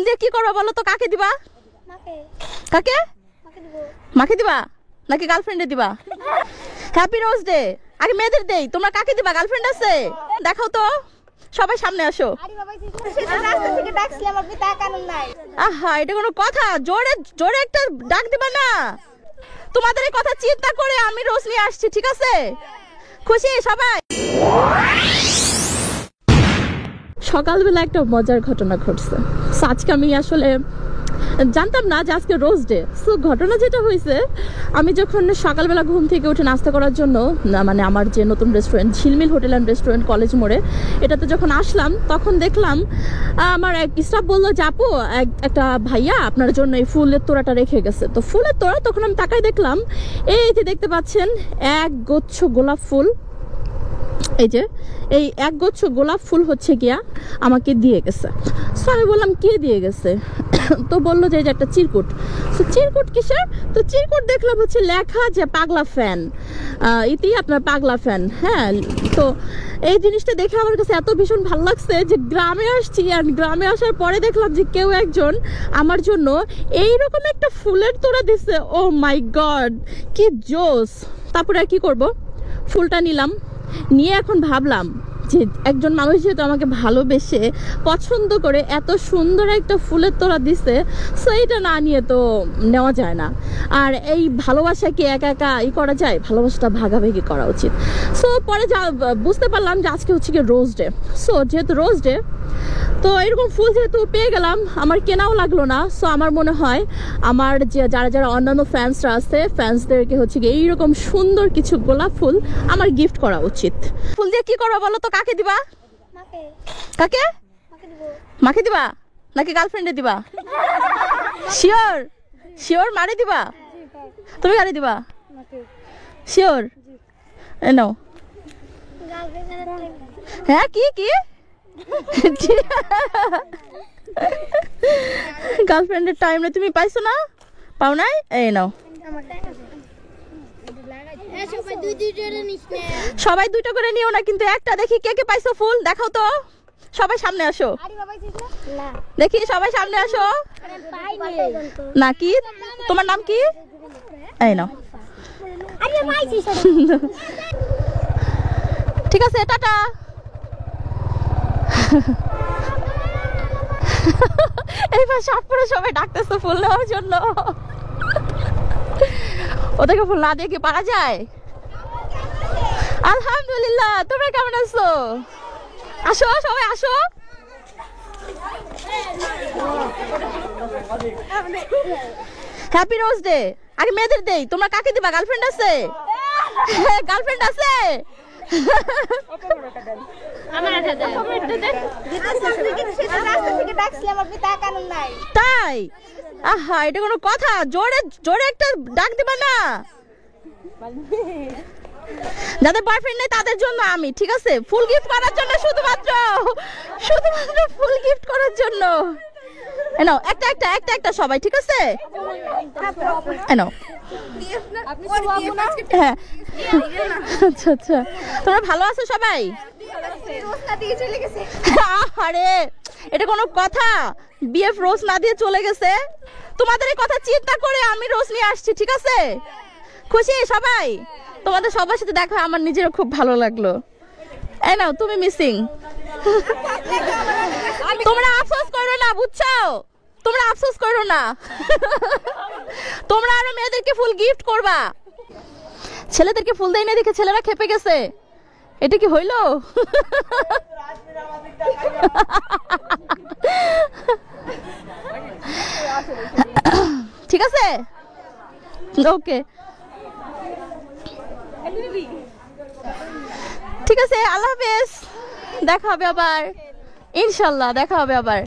দিয়ে কি করবা বলো তো? কাকে দিবা? কাকে? মাকে দিবা নাকি গার্লফ্রেন্ডে দিবা? Happy rose day. আরে মেয়েদের দেই, তোমরা কাকে দিবা? গার্লফ্রেন্ড আছে? দেখাও তো, সবাই সামনে আসো। আহা, এটা কোনো কথা? জোরে জোরে একটা ডাক দিবা না? তোমাদের এই কথা চিন্তা করে আমি রোজ নিয়ে আসছি, ঠিক আছে? খুশি সবাই? সকালবেলা একটা মজার ঘটনা ঘটছে। আজকে আমি আসলে জানতাম না যে আজকে রোজ ডে। সো ঘটনা যেটা হয়েছে, আমি যখন সকালবেলা ঘুম থেকে উঠে নাস্তা করার জন্য মানে আমার যে নতুন রেস্টুরেন্ট ঝিলমিল হোটেল অ্যান্ড রেস্টুরেন্ট কলেজ মোড়ে, এটাতে যখন আসলাম তখন দেখলাম আমার এক স্টাফ বললো যে আপু একটা ভাইয়া আপনার জন্য এই ফুলের তোড়াটা রেখে গেছে। তো ফুলের তোড়া, তখন আমি তাকাই দেখলাম এই যে দেখতে পাচ্ছেন এক গুচ্ছ গোলাপ ফুল। এই যে এই এক গুচ্ছ গোলাপ ফুল হচ্ছে গিয়া আমাকে দিয়ে গেছে। সো আমি বললাম কে দিয়ে গেছে? তো বললো যে একটা চিরকুট। সো চিরকুট কিসের? তো চিরকুট দেখলাম হচ্ছে লেখা যে পাগলা ফ্যান, ইতি আপনার পাগলা ফ্যান। হ্যাঁ, তো এই জিনিসটা দেখে আমার কাছে এত ভীষণ ভালো লাগছে যে গ্রামে আসছি, আর গ্রামে আসার পরে দেখলাম যে কেউ একজন আমার জন্য এইরকম একটা ফুলের তোড়া দিছে। ও মাই গড, কি জোস! তারপরে আর কি করব, ফুলটা নিলাম, নিয়ে এখন ভাবলাম যে একজন মানুষ যেহেতু আমাকে ভালোবেসে পছন্দ করে এত সুন্দর একটা ফুলের তোড়া দিছে, সো এটা না নিয়ে তো নেওয়া যায় না। আর এই ভালোবাসা কি একা একা করা যায়? ভালোবাসাটা ভাগাভাগি করা উচিত। সো পরে যা বুঝতে পারলাম যে আজকে হচ্ছে কি রোজ ডে। সো যেহেতু রোজ ডে, তো এরকম ফুল যেহেতু পেয়ে গেলাম, আমার কেনাও লাগলো না। সো আমার মনে হয় আমার যে যারা অন্যান্য ফ্যান্সরা আছে, ফ্যান্সদেরকে হচ্ছে কি এইরকম সুন্দর কিছু গোলাপ ফুল আমার গিফট করা উচিত। ফুল দিয়ে কি করবা বলো তো? কাকে দিবা? কাকে? মাকে দিবা নাকি গার্লফ্রেন্ডে দিবা? শিওর? শিওর মারে দিবা? তুমি কারে দিবা? শিওর? নাও। হ্যাঁ, কি কি গার্লফ্রেন্ডের টাইম নেই? তুমি পাইছো না? পাও নাই? এই নাও। সবাই দুইটা করে নিও না কিন্তু, একটা দেখি কে কে পাইছো ফুল, দেখাও তো। সবাই সামনে আসো, দেখি সবাই সামনে আসো। না কি তোমার নাম কি? এই নাও। ঠিক আছে, টাটা। এইবার সাতপুরে সবাই ডাকতেছে ফুল নেওয়ার জন্য। ওদেরকে ফুল না দিয়ে কি পারা যায়? আলহামদুলিল্লাহ। তোমরা কেমন আছো? আসো সবাই আসো। Happy rose day. আরে মেয়েদের দেই, তোমরা কাকে দিবা? গার্লফ্রেন্ড আছে? গার্লফ্রেন্ড আছে? তাই? আহা, এটা কোনো কথা? জোরে জোরে একটা ডাক দিবা না? যাদের বয়ফ্রেন্ড নেই তাদের জন্য আমি, ঠিক আছে? ফুল গিফট করার জন্য, শুধুমাত্র ফুল গিফট করার জন্য। এনাও একটা একটা একটা একটা সবাই, ঠিক আছে? এনাও। হ্যাঁ, আচ্ছা আচ্ছা। তোমরা ভালো আছো সবাই? আরে এটা কোনো কথা? বিএফ রোজ না দিয়ে চলে গেছে। তোমাদের এই কথা চিন্তা করে আমি রোজ নিয়ে আসছি, ঠিক আছে? খুশি সবাই? তোমাদের সবার সাথে দেখা আমার নিজেরও খুব ভালো লাগলো। এই নাও, তুমি মিসিং। তোমরা আফসোস করো না, বুঝছো? তোমরা আফসোস করো না। তোমরা আরো মেয়েদেরকে ফুল গিফট করবা। ছেলেদেরকে ফুল দেয় না দেখে ছেলেরা খেপে গেছে। এটা কি হইলো? ঠিক আছে, ওকে, ঠিক আছে, আল্লাহ হাফেজ। দেখা হবে আবার, ইনশাল্লাহ দেখা হবে আবার।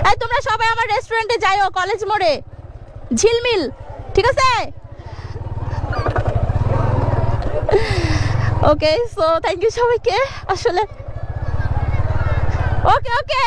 এই তোমরা সবাই আমার রেস্টুরেন্টে যাইও, কলেজ মোড়ে ঝিলমিল, ঠিক আছে? ওকে, সো থ্যাংক ইউ সবাইকে। আসলে ওকে ওকে।